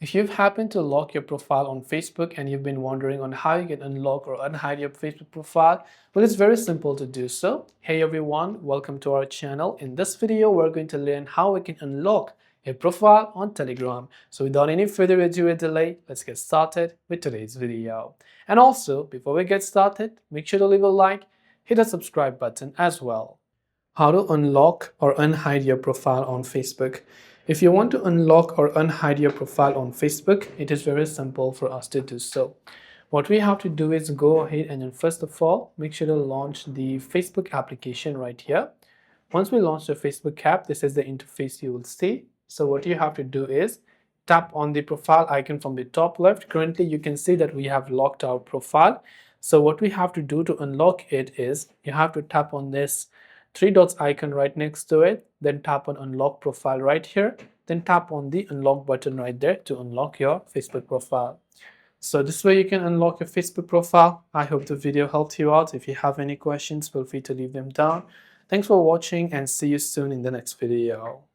If you've happened to lock your profile on Facebook and you've been wondering on how you can unlock or unhide your Facebook profile, well, it's very simple to do so. Hey everyone, welcome to our channel. In this video, we're going to learn how we can unlock a profile on Telegram. So without any further ado or delay, let's get started with today's video. And also, before we get started, make sure to leave a like, hit the subscribe button as well. How to unlock or unhide your profile on Facebook. If you want to unlock or unhide your profile on Facebook, it is very simple for us to do so. What we have to do is go ahead and then first of all, make sure to launch the Facebook application right here. Once we launch the Facebook app, this is the interface you will see. So what you have to do is tap on the profile icon from the top left. Currently, you can see that we have locked our profile. So what we have to do to unlock it is you have to tap on this three dots icon right next to it, then tap on unlock profile right here, then tap on the unlock button right there to unlock your Facebook profile. So this way you can unlock your Facebook profile. I hope the video helped you out. If you have any questions, feel free to leave them down. Thanks for watching and see you soon in the next video.